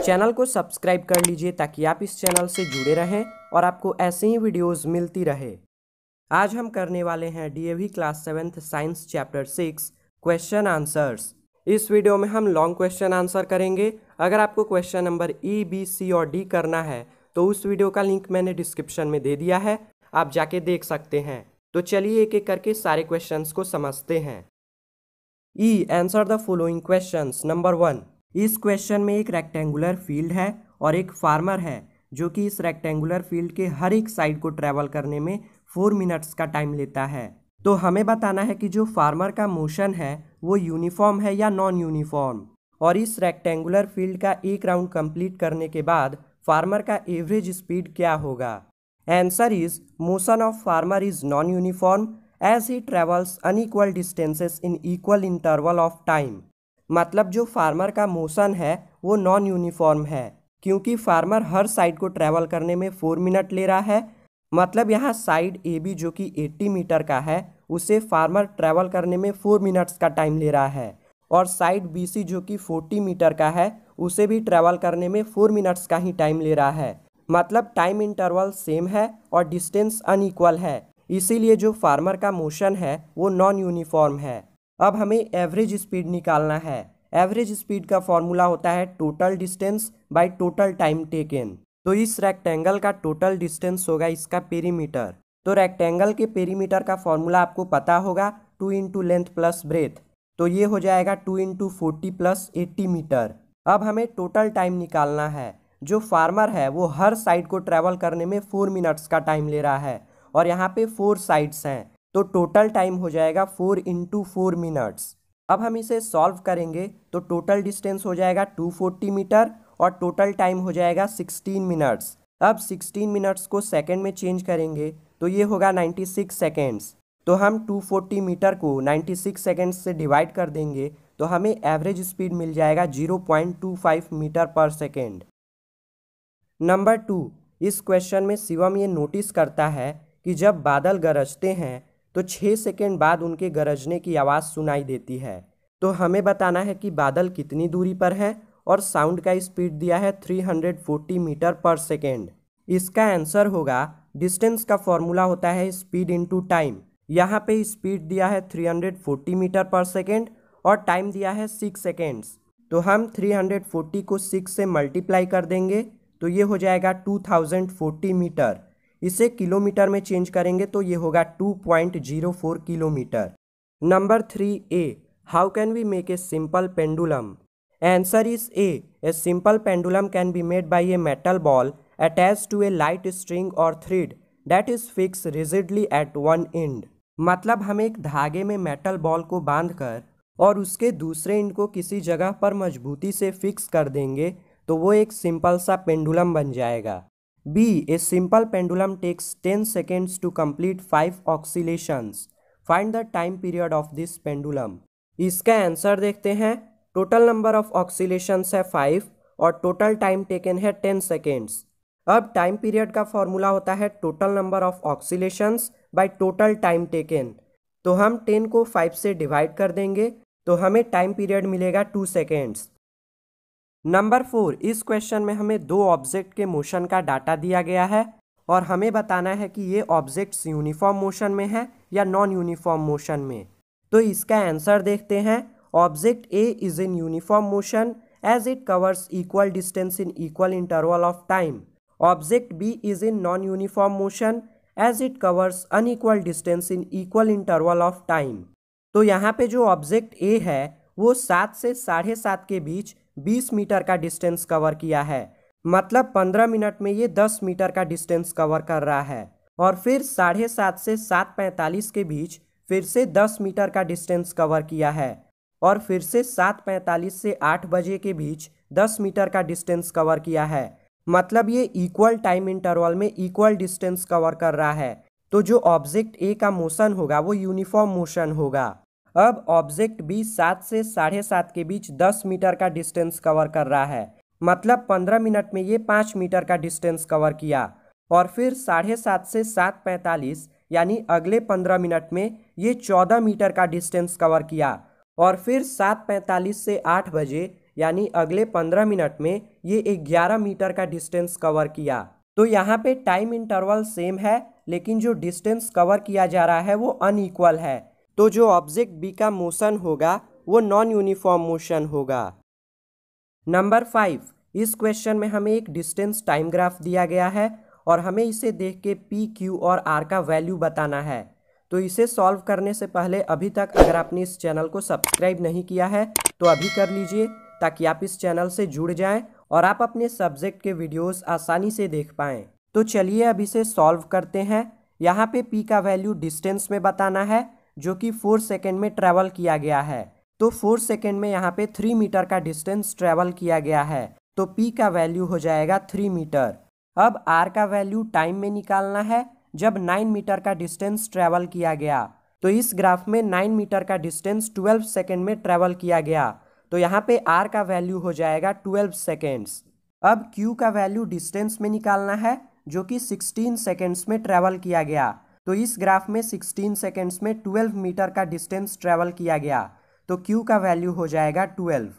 Channel को subscribe कर लीजिए ताकि आप इस चैनल से जुड़े रहें और आपको ऐसे ही वीडियोस मिलती रहे। आज हम करने वाले हैं DAV class 7th science chapter 6 question answers. इस वीडियो में हम लॉन्ग क्वेश्चन आंसर करेंगे। अगर आपको क्वेश्चन नंबर ई, बी, सी और डी करना है तो उस वीडियो का लिंक मैंने डिस्क्रिप्शन में दे दिया है, आप जाके देख सकते हैं। तो चलिए एक एक करके सारे क्वेश्चंस को समझते हैं। ई, answer the following questions. Number 1, इस क्वेश्चन में एक रेक्टेंगुलर फील्ड है और एक फार्मर है जो कि इस रेक्टेंगुलर फील्ड के हर एक साइड को ट्रेवल करने में 4 मिनट्स का टाइम लेता है। तो हमें बताना है कि जो फार्मर का मोशन है वो यूनिफॉर्म है या नॉन यूनिफॉर्म, और इस रेक्टेंगुलर फील्ड का एक राउंड कंप्लीट करने के बाद फार्मर का एवरेज स्पीड क्या होगा। Answer is motion of farmer is non uniform as he travels unequal distances in equal interval of time. मतलब जो फार्मर का मोशन है वो नॉन यूनिफॉर्म है क्योंकि फार्मर हर साइड को ट्रेवल करने में 4 मिनट ले रहा है। मतलब यहाँ साइड ए बी जो कि 80 मीटर का है उसे फार्मर ट्रेवल करने में 4 मिनट्स का टाइम ले रहा है, और साइड बी सी जो कि 40 मीटर का है उसे भी ट्रेवल करने में 4 मिनट्स का ही टाइम ले रहा है। मतलब टाइम इंटरवल सेम है और डिस्टेंस अनइक्वल है, इसीलिए जो फार्मर का मोशन है वो नॉन यूनिफॉर्म है। अब हमें एवरेज स्पीड निकालना है। एवरेज स्पीड का फॉर्मूला होता है total distance by total time taken. तो इस रेक्टेंगल का टोटल डिस्टेंस होगा इसका पेरीमीटर। तो रेक्टेंगल के पेरीमीटर का फॉर्मूला आपको पता होगा 2 इंटू लेंथ प्लस ब्रेथ, तो ये हो जाएगा 2 इंटू 40 प्लस 80 मीटर। अब हमें टोटल टाइम निकालना है। जो फार्मर है वो हर साइड को ट्रेवल करने में 4 मिनट्स का टाइम ले रहा है और यहाँ पे 4 साइड्स हैं, तो टोटल टाइम हो जाएगा 4 इंटू 4 मिनट्स। अब हम इसे सॉल्व करेंगे तो टोटल डिस्टेंस हो जाएगा 240 मीटर और टोटल टाइम हो जाएगा 16 मिनट्स। अब 16 मिनट्स को सेकंड में चेंज करेंगे तो ये होगा 96 सेकेंड्स। तो हम 240 मीटर को 96 सेकेंड्स से डिवाइड कर देंगे तो हमें एवरेज स्पीड मिल जाएगा 0.25 मीटर पर सेकेंड। नंबर 2, इस क्वेश्चन में शिवम ये नोटिस करता है कि जब बादल गरजते हैं तो 6 सेकेंड बाद उनके गरजने की आवाज़ सुनाई देती है। तो हमें बताना है कि बादल कितनी दूरी पर है और साउंड का स्पीड दिया है 340 मीटर पर सेकेंड। इसका आंसर होगा, डिस्टेंस का फॉर्मूला होता है स्पीड इनटू टाइम। यहाँ पे स्पीड दिया है 340 मीटर पर सेकेंड और टाइम दिया है 6 सेकेंड्स। तो हम 340 को 6 से मल्टीप्लाई कर देंगे तो ये हो जाएगा 2040 मीटर। इसे किलोमीटर में चेंज करेंगे तो ये होगा 2.04 kilometre. Number 3A, how can we make a simple pendulum. Answer is a simple pendulum can be made by a metal ball attached to a light string और thread that is fix rigidly at one end. मतलब हम एक धागे में metal ball को बांधकर और उसके दूसरे एंड को किसी जगह पर मजबूती से फिक्स कर देंगे तो वो एक सिंपल सा पेंडुलम बन जाएगा। B, a simple pendulum takes 10 seconds to complete 5 oscillations. Find the time period of this pendulum. इसका आंसर देखते हैं। टोटल नंबर ऑफ ऑक्सीलेशंस है 5 और टोटल टाइम टेकन है 10 सेकेंड्स। अब टाइम पीरियड का फॉर्मूला होता है total number of oscillations by total time taken. तो हम 10 को 5 से डिवाइड कर देंगे तो हमें टाइम पीरियड मिलेगा 2 सेकेंड्स। नंबर 4, इस क्वेश्चन में हमें 2 ऑब्जेक्ट के मोशन का डाटा दिया गया है और हमें बताना है कि ये ऑब्जेक्ट्स यूनिफॉर्म मोशन में है या नॉन यूनिफॉर्म मोशन में। तो इसका आंसर देखते हैं। Object A is in uniform motion as it covers equal distance in equal interval of time. Object B is in non uniform motion as it covers unequal distance in equal interval of time. तो यहाँ पे जो object A है वो 7 से 7.5 के बीच 20 metre का distance cover किया है। मतलब 15 मिनट में ये 10 मीटर का डिस्टेंस कवर कर रहा है, और फिर 7:30 से 7:45 के बीच फिर से 10 मीटर का डिस्टेंस कवर किया है, और फिर से 7:45 से 8 बजे के बीच 10 मीटर का डिस्टेंस कवर किया है। मतलब ये इक्वल टाइम इंटरवल में इक्वल डिस्टेंस कवर कर रहा है। तो जो ऑब्जेक्ट ए का मोशन होगा वो यूनिफॉर्म मोशन होगा। अब ऑब्जेक्ट बी 7 से 7:30 के बीच 10 मीटर का डिस्टेंस कवर कर रहा है। मतलब 15 मिनट में ये 5 मीटर का डिस्टेंस कवर किया, और फिर 7:30 से 7:45 यानी अगले 15 मिनट में ये 14 मीटर का डिस्टेंस कवर किया, और फिर 7:45 से 8 बजे यानी अगले 15 मिनट में ये 11 मीटर का डिस्टेंस कवर किया। तो यहाँ पे टाइम इंटरवल सेम है, लेकिन जो डिस्टेंस कवर किया जा रहा है वो अनइक्वल है। तो जो ऑब्जेक्ट बी का मोशन होगा वो नॉन यूनिफॉर्म मोशन होगा। नंबर 5, इस क्वेश्चन में हमें एक डिस्टेंस टाइम ग्राफ दिया गया है और हमें इसे देख के पी, क्यू और आर का वैल्यू बताना है। तो इसे सॉल्व करने से पहले अभी तक अगर आपने इस चैनल को सब्सक्राइब नहीं किया है तो अभी कर लीजिए, ताकि आप इस चैनल से जुड़ जाएं और आप अपने सब्जेक्ट के वीडियोस आसानी से देख पाएं। तो चलिए अब इसे सॉल्व करते हैं। यहाँ पे पी का वैल्यू डिस्टेंस में बताना है, जो कि 4 सेकेंड में ट्रेवल किया गया है। तो 4 सेकेंड में यहाँ पे 3 मीटर का डिस्टेंस ट्रेवल किया गया है, तो पी का वैल्यू हो जाएगा 3 मीटर। अब आर का वैल्यू टाइम में निकालना है, जब 9 मीटर का डिस्टेंस ट्रेवल किया गया। तो इस ग्राफ में 9 मीटर का डिस्टेंस 12 सेकेंड में ट्रेवल किया गया, तो यहाँ पे आर का वैल्यू हो जाएगा 12 सेकेंड्स। अब क्यू का वैल्यू डिस्टेंस में निकालना है, जो कि 16 सेकेंड्स में ट्रेवल किया गया। तो इस ग्राफ में 16 सेकेंड्स में 12 मीटर का डिस्टेंस ट्रेवल किया गया, तो क्यू का वैल्यू हो जाएगा 12।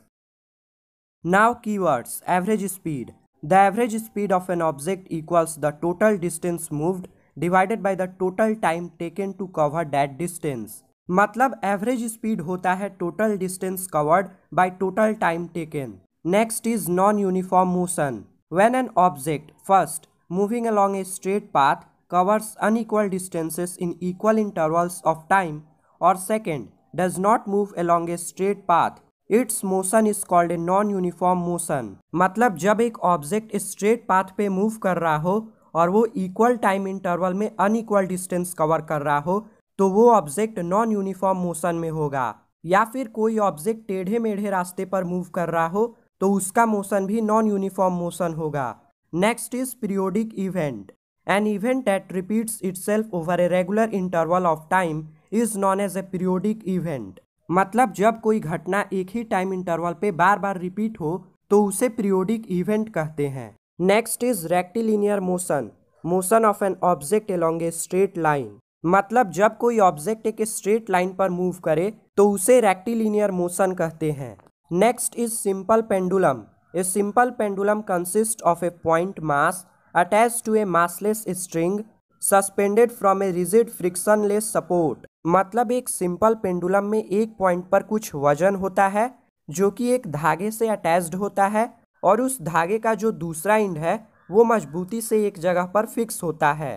Now keywords average speed. The average speed of an object equals the total distance moved divided by the total time taken to cover that distance. मतलब average speed होता है total distance covered by total time taken. Next is non uniform motion. When an object first moving along a straight path covers unequal distances in equal intervals of time, or second, does not move along a straight path, its motion is called a non-uniform motion। मतलब जब एक object straight path पे move कर रहा हो और वो equal time interval में अनइक्वल डिस्टेंस कवर कर रहा हो, तो वो ऑब्जेक्ट नॉन यूनिफॉर्म मोशन में होगा। या फिर कोई ऑब्जेक्ट टेढ़े मेढ़े रास्ते पर मूव कर रहा हो तो उसका मोशन भी नॉन यूनिफॉर्म मोशन होगा। Next is periodic event. An event that repeats itself over a regular interval of time is known as a periodic event। मतलब जब कोई घटना एक ही टाइम इंटरवल पे बार बार रिपीट हो तो उसे पीरियोडिक इवेंट कहते हैं। Next is rectilinear motion. Motion of an object along a straight line. मतलब जब कोई ऑब्जेक्ट एक स्ट्रेट लाइन पर मूव करे तो उसे रेक्टिलिनियर मोशन कहते हैं। Next is simple pendulum. A simple pendulum consist of A point mass attached to a massless string suspended from a rigid frictionless support। मतलब एक सिंपल पेंडुलम में एक पॉइंट पर कुछ वजन होता है जो कि एक धागे से अटैच्ड होता है, और उस धागे का जो दूसरा एंड है वो मजबूती से एक जगह पर फिक्स होता है।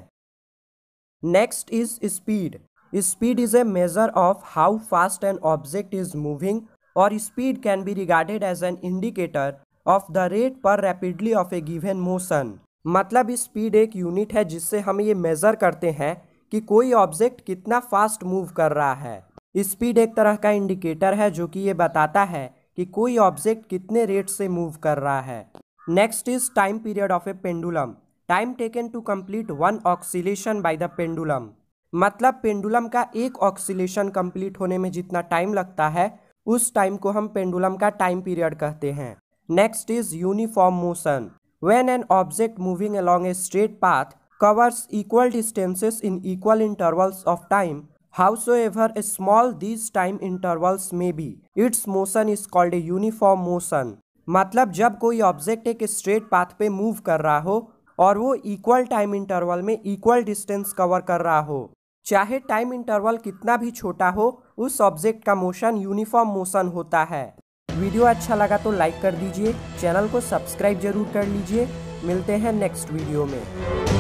Next is speed. Speed is a measure of how fast an object is moving, और speed can be regarded as an indicator of the rate per rapidly of a given motion. मतलब speed एक unit है जिससे हम ये major करते हैं कि कोई ऑब्जेक्ट कितना फास्ट मूव कर रहा है। स्पीड एक तरह का इंडिकेटर है जो कि ये बताता है कि कोई ऑब्जेक्ट कितने रेट से मूव कर रहा है। Next is time period of a pendulum. Time taken to complete one oscillation by the pendulum. मतलब पेंडुलम का एक ऑक्सीलेशन कंप्लीट होने में जितना टाइम लगता है उस टाइम को हम पेंडुलम का टाइम पीरियड कहते हैं। Next is uniform motion. When an object moving along a straight path covers equal distances in equal intervals of time, howsoever small these time intervals may be, its motion is called a uniform motion। मतलब जब कोई object एक straight path पे move कर रहा हो और वो इक्वल टाइम इंटरवल में इक्वल डिस्टेंस कवर कर रहा हो, चाहे टाइम इंटरवल कितना भी छोटा हो, उस ऑब्जेक्ट का मोशन यूनिफॉर्म मोशन होता है। वीडियो अच्छा लगा तो लाइक कर दीजिए, चैनल को सब्सक्राइब जरूर कर लीजिए। मिलते हैं नेक्स्ट वीडियो में।